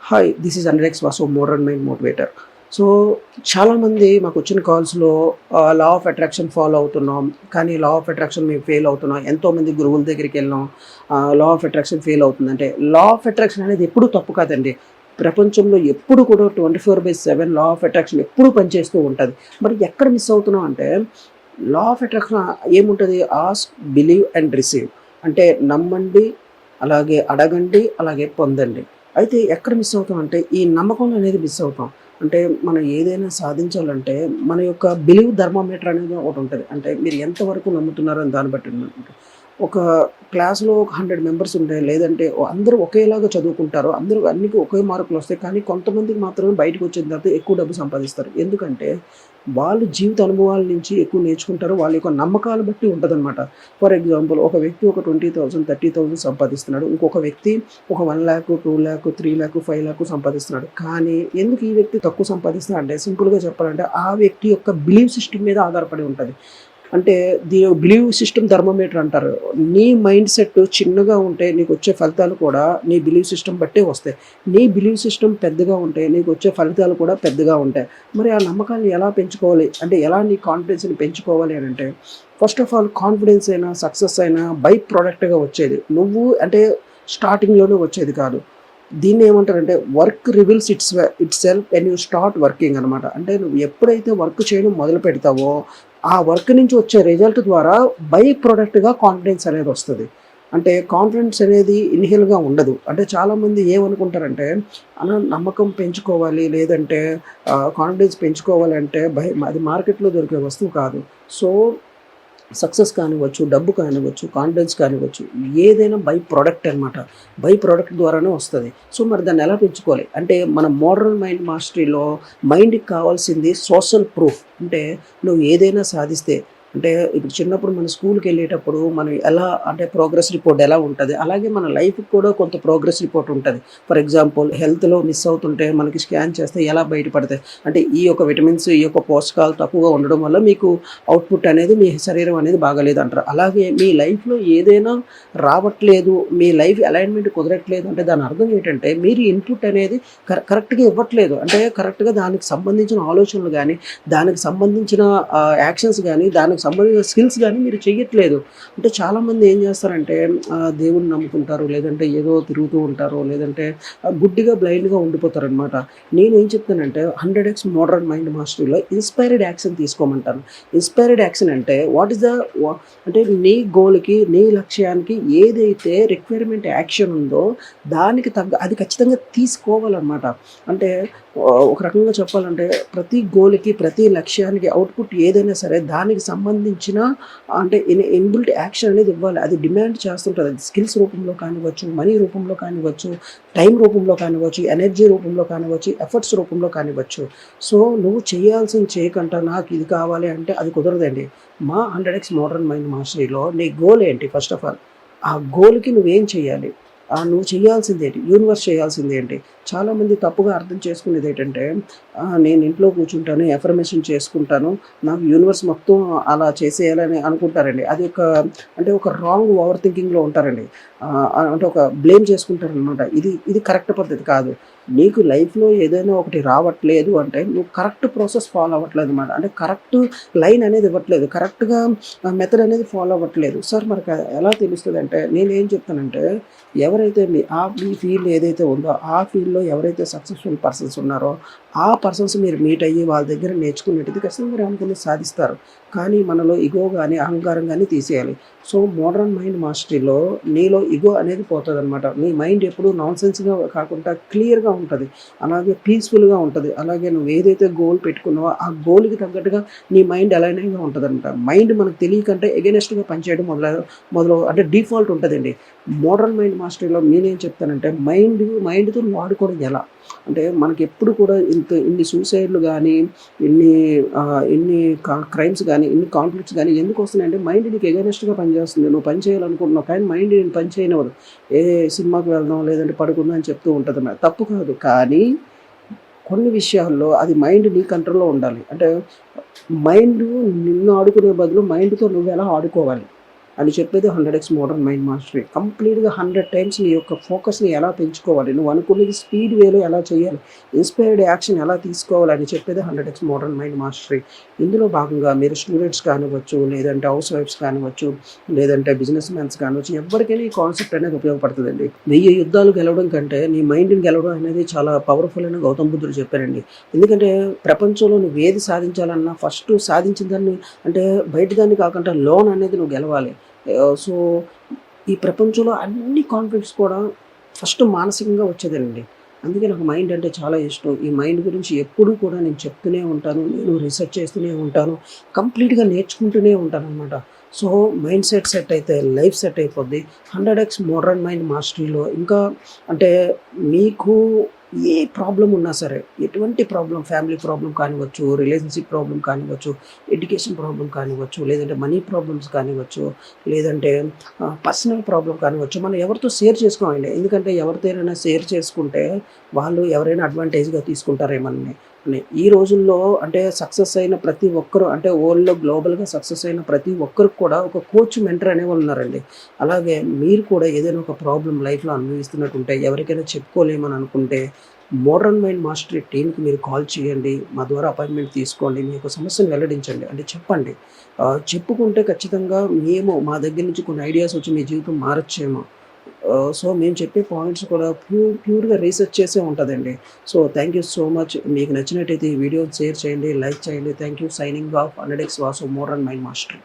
Hi, this is అనరెక్స్ Vasu, modern mind motivator. So, చాలామంది మాకు వచ్చిన కాల్స్‌లో లా ఆఫ్ అట్రాక్షన్ ఫాలో అవుతున్నాం. కానీ లా ఆఫ్ అట్రాక్షన్ మేము ఫెయిల్ అవుతున్నాం. ఎంతోమంది గురువుల దగ్గరికెళ్ళాం. లా ఆఫ్ అట్రాక్షన్ ఫెయిల్ అవుతుందంటే, లా ఆఫ్ అట్రాక్షన్ అనేది ఎప్పుడూ తప్పు కాదండి. ప్రపంచంలో ఎప్పుడు కూడా 24/7 లా ఆఫ్ అట్రాక్షన్ ఎప్పుడూ పనిచేస్తూ ఉంటది. మరి ఎక్కడ మిస్ అవుతున్నాం అంటే, లా ఆఫ్ అట్రాక్షన్ ఏముంటది? Ask, believe and receive. అంటే నమ్మండి, అలాగే అడగండి, అలాగే పొందండి. అయితే ఎక్కడ మిస్ అవుతామంటే, ఈ నమ్మకం అనేది మిస్ అవుతాం. అంటే మనం ఏదైనా సాధించాలంటే, మన యొక్క బిలీవ్ థర్మామీటర్ అనేది ఒకటుంటది. అంటే మీరు ఎంత వరకు నమ్ముతున్నారో అని దాన్ని బట్టి ఉంటది. ఒక క్లాస్‌లో ఒక 100 మెంబర్స్ ఉంటే, లేదంటే అందరూ ఒకేలాగా చదువుకుంటారు. అందరూ అన్నిటికి ఒకే మార్కులొస్తాయి. కానీ కొంతమందికి మాత్రమే బయటకొచ్చిన తర్వాత ఎక్కువ డబ్బు సంపాదిస్తారు. ఎందుకంటే, వాళ్ళు జీవిత అనుభవాల నుంచి ఎక్కువ నేర్చుకుంటారు. వాళ్ళ యొక్క నమ్మకాలు బట్టి ఉంటదనమాట. ఫర్ ఎగ్జాంపుల్, ఒక వ్యక్తి ఒక 20,000, 30,000 సంపాదిస్తున్నాడు. ఇంకొక వ్యక్తి ఒక 1,00,000, 2,00,000, 3,00,000, 5,00,000 సంపాదిస్తున్నాడు. కానీ ఎందుకు ఈ వ్యక్తి తక్కువ సంపాదిస్తున్నాడు అంటే, సింపుల్‌గా చెప్పాలంటే ఆ వ్యక్తి యొక్క బిలీవ్ సిస్టమ్ మీద ఆధారపడి ఉంటది. అంటే బిలీవ్ సిస్టమ్ థర్మామీటర్ అంటారు. నీ మైండ్ సెట్ చిన్నగా ఉంటే నీకొచ్చే ఫలితాలు కూడా నీ బిలీవ్ సిస్టమ్ బట్టే వస్తాయి. నీ బిలీవ్ సిస్టమ్ పెద్దగా ఉంటే నీకొచ్చే ఫలితాలు కూడా పెద్దగా ఉంటాయి. మరి ఆ నమ్మకాన్ని ఎలా పెంచుకోవాలి? అంటే ఎలా నీ కాన్ఫిడెన్స్‌ని పెంచుకోవాలి అనంటే, ఫస్ట్ ఆఫ్ ఆల్ కాన్ఫిడెన్స్ అయినా, సక్సెస్ అయినా బై ప్రొడక్ట్‌గా వచ్చేది. నువ్వు అంటే స్టార్టింగ్‌లోనే వచ్చేది కాదు. దీన్నేమంటారంటే work reveals itself when you start working అనమాట. అంటే నువ్వు ఎప్పుడైతే వర్క్ చేయడం మొదలు పెడతావో, ఆ వర్క్ నుంచి వచ్చే రిజల్ట్ ద్వారా బై ప్రొడక్ట్‌గా కాన్ఫిడెన్స్ అనేదొస్తది. అంటే కాన్ఫిడెన్స్ అనేది ఇనిషియల్‌గా ఉండదు. అంటే చాలామంది ఏమనుకుంటారంటే, నమ్మకం పెంచుకోవాలి, లేదంటే కాన్ఫిడెన్స్ పెంచుకోవాలి అంటే అది మార్కెట్‌లో దొరికే వస్తువు కాదు. సో, సక్సెస్ కానివ్వచ్చు, డబ్బు కానివ్వచ్చు, కాన్ఫిడెన్స్ కానివ్వచ్చు, ఏదైనా బై ప్రొడక్ట్ అనమాట. బై ప్రొడక్ట్ ద్వారానే వస్తది. సో, మరి దాన్ని ఎలా పెంచుకోవాలి? అంటే మన మోడరల్ మైండ్ మాస్టరీలో మైండ్‌కి కావాల్సింది సోషల్ ప్రూఫ్. అంటే నువ్వు ఏదైనా సాధిస్తే, అంటే ఇప్పుడు చిన్నప్పుడు మన స్కూల్‌కెళ్ళేటప్పుడు మనం ఎలా అంటే ప్రోగ్రెస్ రిపోర్ట్ ఎలా ఉంటది, అలాగే మన లైఫ్‌కి కూడా కొంత ప్రోగ్రెస్ రిపోర్ట్ ఉంటది. ఫర్ ఎగ్జాంపుల్, హెల్త్‌లో మిస్ అవుతుంటే మనకి స్కాన్ చేస్తే ఎలా బయటపడతాయి? అంటే ఈ యొక్క విటమిన్స్, ఈ యొక్క పోషకాలు తక్కువగా ఉండడం వల్ల మీకు అవుట్‌పుట్ అనేది మీ శరీరం అనేది బాగాలేదంటారు. అలాగే మీ లైఫ్‌లో ఏదైనా రావట్లేదు, మీ లైఫ్ అలైన్‌మెంట్ కుదరట్లేదు అంటే దాని అర్థం ఏంటంటే, మీరు ఇన్‌పుట్ అనేది కరెక్ట్‌గా ఇవ్వట్లేదు. అంటే కరెక్ట్‌గా దానికి సంబంధించిన ఆలోచనలు గాని, దానికి సంబంధించిన యాక్షన్స్ గాని, దానికి సంబంధించిన స్కిల్స్ గాని మీరు చెయ్యట్లేదు. అంటే చాలామంది ఏం చేస్తారంటే, దేవుడిని నమ్ముకుంటారు, లేదంటే ఏదో తిరుగుతూ ఉంటారు, లేదంటే గుడ్డిగా బ్లైండ్‌గా ఉండిపోతారనమాట. నేనేం చెప్తానంటే, 100x మోడరన్ మైండ్ మాస్టరీలో ఇన్‌స్పైర్డ్ యాక్షన్ తీసుకోమంటాను. ఇన్‌స్పైర్డ్ యాక్షన్ అంటే వాట్ ఈస్ ద వా అంటే నీ గోల్‌కి, నీ లక్ష్యానికి ఏదైతే రిక్వైర్మెంట్ యాక్షన్ ఉందో దానికి అది ఖచ్చితంగా తీసుకోవాలనమాట. అంటే ఒక రకంగా చెప్పాలంటే, ప్రతి గోల్‌కి, ప్రతి లక్ష్యానికి అవుట్‌పుట్ ఏదైనా సరే దానికి సంబంధించిన అంటే ఇన్‌బిల్ట్ యాక్షన్ అనేది ఇవ్వాలి. అది డిమాండ్ చేస్తుంటది. అది స్కిల్స్ రూపంలో కానివ్వచ్చు, మనీ రూపంలో కానివ్వచ్చు, టైం రూపంలో కానివ్వచ్చు, ఎనర్జీ రూపంలో కానివ్వచ్చు, ఎఫర్ట్స్ రూపంలో కానివ్వచ్చు. సో, నువ్వు చేయాల్సింది చేయకుండా నాకు ఇది కావాలి అంటే అది కుదరదండి. మా 100x మోడరన్ మైండ్ మాస్టరీలో నీ గోల్ ఏంటి ఫస్ట్ ఆఫ్ ఆల్? ఆ గోల్‌కి నువ్వేం చేయాలి? నువ్వు చేయాల్సిందేంటి? యూనివర్స్ చేయాల్సిందేంటి? చాలామంది తప్పుగా అర్థం చేసుకునేదేంటంటే, నేను ఇంట్లో కూర్చుంటాను, అఫర్మేషన్ చేసుకుంటాను, నాకు యూనివర్స్ మొత్తం అలా చేసేయాలని అనుకుంటారండి. అది అంటే ఒక రాంగ్ ఓవర్ థింకింగ్‌లో ఉంటారండి. అంటే ఒక బ్లేమ్ చేసుకుంటారనమాట. ఇది కరెక్ట్ పద్ధతి కాదు. నీకు లైఫ్‌లో ఏదైనా ఒకటి రావట్లేదు అంటే, నువ్వు కరెక్ట్ ప్రాసెస్ ఫాలో అవ్వట్లేదనమాట. అంటే కరెక్ట్ లైన్ అనేది ఇవ్వట్లేదు. కరెక్ట్‌గా మెథడ్ అనేది ఫాలో అవ్వట్లేదు. సార్ మనకు ఎలా తెలుస్తదంటే, నేనేం చెప్తానంటే, ఎవరైతే మీ ఫీల్డ్ ఏదైతే ఉందో, ఆ ఫీల్డ్‌లో ఎవరైతే సక్సెస్‌ఫుల్ పర్సన్స్ ఉన్నారో, ఆ పర్సన్స్ మీరు మీట్ అయ్యి వాళ్ళ దగ్గర నేర్చుకున్నట్టయితే ఖచ్చితంగా మీరు అనుకున్నది సాధిస్తారు. కానీ మనలో ఇగో గాని, అహంకారం గాని తీసేయాలి. సో, మోడరన్ మైండ్ మాస్టరీలో నీలో ఇగో అనేది పోతదనమాట. నీ మైండ్ ఎప్పుడూ నాన్‌సెన్స్‌గా కాకుండా క్లియర్‌గా ఉంటది. అలాగే పీస్‌ఫుల్‌గా ఉంటది. అలాగే నువ్వు ఏదైతే గోల్ పెట్టుకున్నావో, ఆ గోల్‌కి తగ్గట్టుగా నీ మైండ్ అలైనింగ్‌గా ఉంటదనమాట. మైండ్ మనకు తెలియకంటే ఎగైనెస్ట్‌గా పనిచేయడం అంటే డిఫాల్ట్ ఉంటదండి. మోడరన్ మైండ్ మాస్టరీలో నేనేం చెప్తానంటే, మైండ్‌తో నువ్వు ఆడుకోవడం ఎలా? అంటే మనకెప్పుడు కూడా ఇన్ని సూసైడ్‌లు గానీ, ఇన్ని ఇన్ని క్రైమ్స్ గానీ, ఇన్ని కాన్ఫ్లిక్ట్స్ గానీ ఎందుకొస్తున్నాయంటే, మైండ్ నీకు ఎగైనెస్ట్‌గా పనిచేస్తుంది. నువ్వు పని చేయాలనుకుంటున్నావు, కానీ మైండ్ నిన్ను పని చేయనివ్వదు. సినిమాకి వెళ్దాం, లేదంటే పడుకుందాం అని చెప్తూ ఉంటదన్నమాట. తప్పు కాదు. కానీ కొన్ని విషయాల్లో అది మైండ్ నీ కంట్రోల్‌లో ఉండాలి. అంటే మైండు నిన్ను ఆడుకునే బదులు మైండ్‌తో నువ్వెలా ఆడుకోవాలి. అని చెప్పేది 100x మోడర్న్ మైండ్ మాస్టరీ. కంప్లీట్‌గా 100 టైమ్స్ నీ యొక్క ఫోకస్‌ని ఎలా పెంచుకోవాలి, నువ్వు అనుకున్నది స్పీడ్ వేలో ఎలా చేయాలి, ఇన్‌స్పైర్డ్ యాక్షన్ ఎలా తీసుకోవాలి అని చెప్పేది 100x మోడర్న్ మైండ్ మాస్టరీ. ఇందులో భాగంగా మీరు స్టూడెంట్స్ కానివ్వచ్చు, లేదంటే హౌస్ వైఫ్స్ కానివ్వచ్చు, లేదంటే బిజినెస్ మ్యాన్స్ కానివచ్చు, ఎవ్వరికైనా ఈ కాన్సెప్ట్ అనేది ఉపయోగపడుతుందండి. 1000 యుద్ధాలు గెలవడం కంటే నీ మైండ్‌ని గెలవడం అనేది చాలా పవర్‌ఫుల్ అని గౌతమ్ బుద్ధుడు చెప్పారండి. ఎందుకంటే ప్రపంచంలో నువ్వు ఏది సాధించాలన్నా ఫస్ట్ సాధించిన దాన్ని అంటే బయట దాన్ని కాకుండా లోన్ అనేది నువ్వు గెలవాలి. సో, ఈ ప్రపంచంలో అన్ని కాన్ఫ్లిక్ట్స్ కూడా ఫస్ట్ మానసికంగా వచ్చేదేనండి. అందుకే నాకు మైండ్ అంటే చాలా ఇష్టం. ఈ మైండ్ గురించి ఎప్పుడూ కూడా నేను చెప్తూనే ఉంటాను. నేను రీసెర్చ్ చేస్తూనే ఉంటాను. కంప్లీట్‌గా నేర్చుకుంటూనే ఉంటాననమాట. సో, మైండ్ సెట్ అయితే లైఫ్ సెట్ అయిపోద్ది. 100x మోడర్న్ మైండ్ మాస్టరీలో ఇంకా అంటే మీకు ఏ ప్రాబ్లమ్ ఉన్నా సరే, ఎటువంటి ప్రాబ్లమ్ ఫ్యామిలీ ప్రాబ్లమ్ కానివ్వచ్చు, రిలేషన్‌షిప్ ప్రాబ్లమ్ కానివ్వచ్చు, ఎడ్యుకేషన్ ప్రాబ్లమ్ కానివ్వచ్చు, లేదంటే మనీ ప్రాబ్లమ్స్ కానివ్వచ్చు, లేదంటే పర్సనల్ ప్రాబ్లమ్ కానివ్వచ్చు, మనం ఎవరితో షేర్ చేసుకోమండి. ఎందుకంటే ఎవరితోనైనా షేర్ చేసుకుంటే వాళ్ళు ఎవరైనా అడ్వాంటేజ్‌గా తీసుకుంటారేమోనని. ఈ రోజుల్లో అంటే సక్సెస్ అయిన ప్రతి ఒక్కరు అంటే వరల్డ్‌లో గ్లోబల్‌గా సక్సెస్ అయిన ప్రతి ఒక్కరికి కూడా ఒక కోచ్, మెంటర్ అనేవాళ్ళు ఉన్నారండి. అలాగే మీరు కూడా ఏదైనా ఒక ప్రాబ్లమ్ లైఫ్‌లో అనుభవిస్తున్నట్టుంటే, ఎవరికైనా చెప్పుకోలేమని అనుకుంటే, మోడర్న్ మైండ్ మాస్టరీ టీమ్‌కి మీరు కాల్ చేయండి. మా ద్వారా అపాయింట్‌మెంట్ తీసుకోండి. మీ యొక్క సమస్యను వెల్లడించండి. అంటే చెప్పండి. చెప్పుకుంటే ఖచ్చితంగా మేము మా దగ్గర నుంచి కొన్ని ఐడియాస్ వచ్చి మీ జీవితం మారొచ్చేమో. సో, మేము చెప్పే పాయింట్స్ కూడా ప్యూర్‌గా రీసెర్చ్ చేసే ఉంటదండి. So, thank you so much. మీకు నచ్చినట్టయితే ఈ వీడియోని షేర్ చేయండి, లైక్ చేయండి. Thank you. Signing off 100x Vasu modern mind mastery.